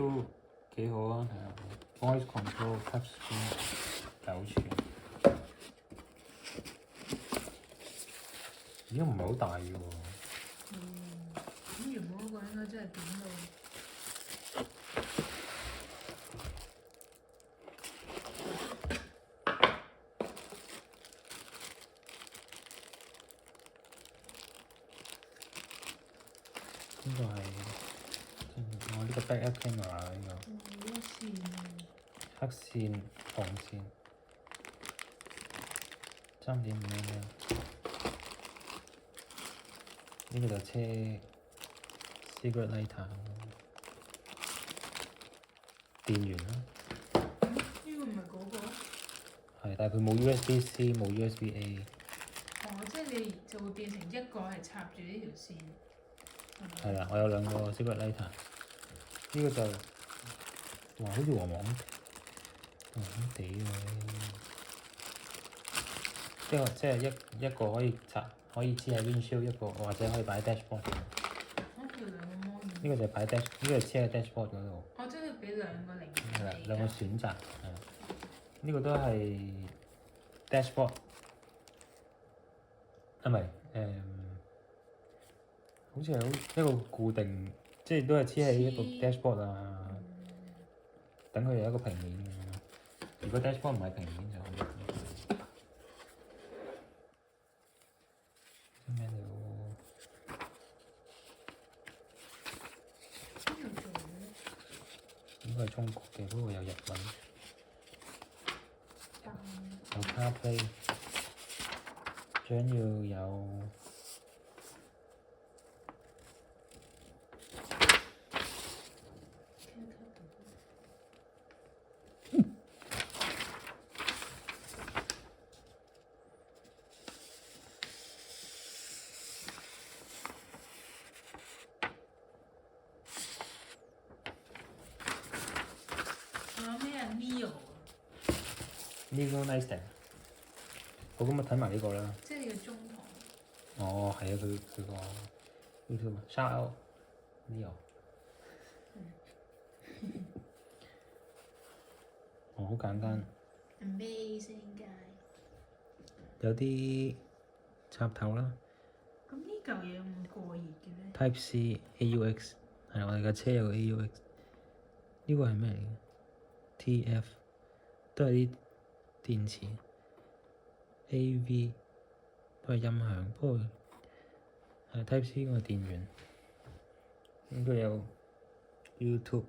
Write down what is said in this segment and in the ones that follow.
都幾好啊，係啊 ，voice control touch screen 9寸，咦唔係好大嘅喎。咁原本嗰個應該真係點到。呢個係我呢個 backup camera 呢個。黑線、紅線3.5mm。呢個就車 cigarette lighter 電源啦。呢個唔係嗰個？係，但係佢冇 USB-C，冇 USB-A。哦，即係你就會變成一個係插住呢條線。係啦，我有兩個 cigarette lighter。呢個就哇，好似黃黃地喎。即係一個可以插，可以黐喺 windshield，一個或者可以擺 dashboard。呢個就擺 dash， 呢個黐喺 dashboard 嗰度。哦，即係俾兩個零件。係啦，兩個選擇。係。呢個都係 dashboard。唔係好似係一個固定，即係都係黐喺一個 dashboard 啊。等佢有一個平面咁樣。如果 dashboard 唔係平面就好。咩料？應該係中國嘅，不過有日文。有 CarPlay， 最緊要有。呢個 nice 嘅，好咁咪睇埋呢個啦。即係你嘅中堂。哦，係啊，佢個 YouTube shout out Leo。哦，好簡單。Amazing guy。有啲插頭啦。咁呢嚿嘢咁過熱嘅咩 Type C AUX 係我哋架車有個 AUX。呢個係咩嚟嘅 ？TF 都係啲電池。AV 都係音響，不過係 Type C 嗰個電源。應該有 YouTube。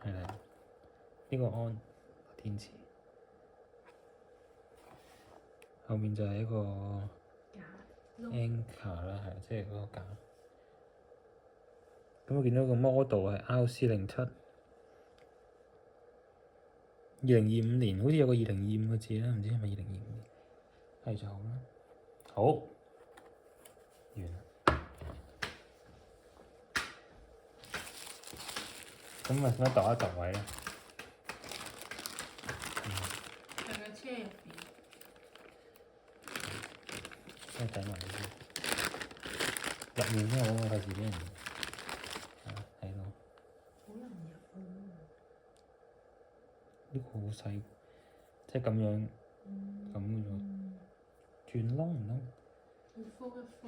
係啦，呢個 on 電池。後面就係一個 anchor 啦，係即係嗰個架。咁我見到個 model 係 RC07。2025年好似有個2025個字啦，唔知係咪2025年？係就好啦。好，完啦。咁咪使乜度一度位咧？喺架車入邊。即係睇埋呢啲。入面先好，我費事俾人睇到。好難入喎。呢個好細，即係咁樣咁嘅啫。轉窿唔窿？要敷一敷。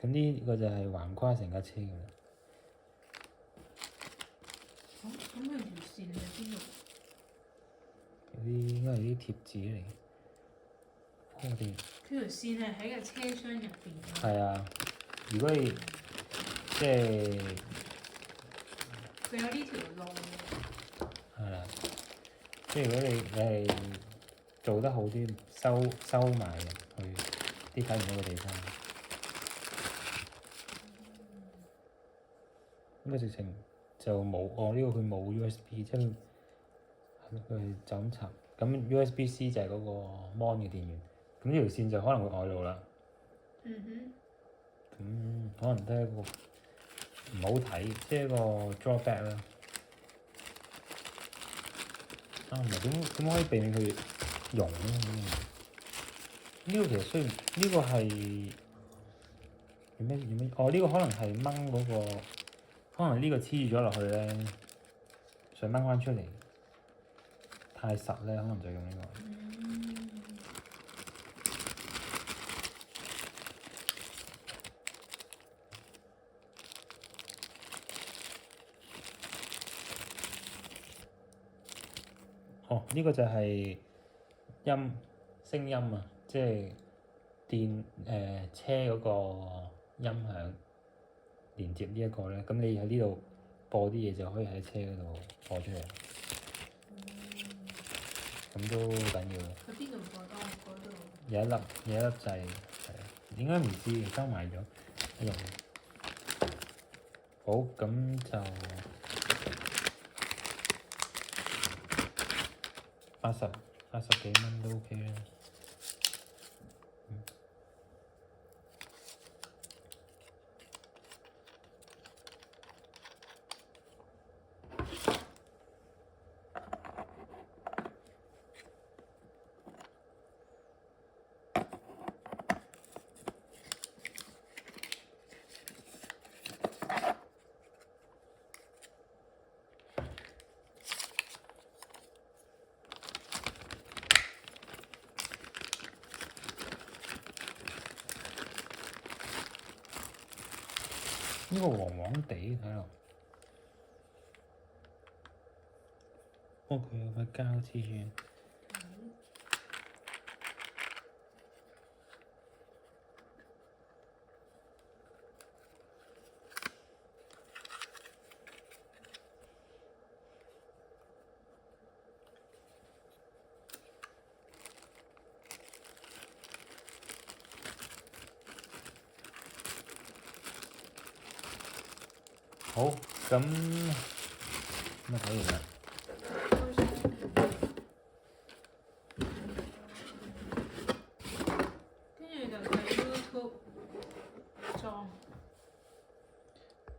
咁呢個就係橫跨成架車㗎啦。咁佢條線喺邊度？有啲應該係啲貼紙嚟。我哋佢條線係喺個車廂入邊。係啊，如果你即係佢有呢條路嘅。係啦，即係如果你係做得好啲，收埋入去啲睇唔到嘅地方。咁直情就冇呢個佢冇 USB， 即係佢係就咁插。咁 USB-C 就係嗰個 mon 嘅電源。咁呢條線就可能會外露啦。咁可能都係一個唔好睇，即係一個 drawback 啦。唔係點可以避免佢溶咧？呢個其實雖然呢個係要咩？哦，呢個可能係掹嗰個，可能呢個黐住咗落去咧，想掹翻出嚟，太實咧，可能就用呢個。哦，呢個就係聲音啊，即係車嗰個音響連接呢一個咧，咁你喺呢度播啲嘢就可以喺車嗰度播出嚟，咁都好緊要嘅。喺邊度播到？嗰度有一粒掣，係啊，應該唔知收埋咗一樣。好，咁就80幾蚊都 OK 啦。呢個黃黃地睇落，佢有塊膠黐住。好，咁睇完啦。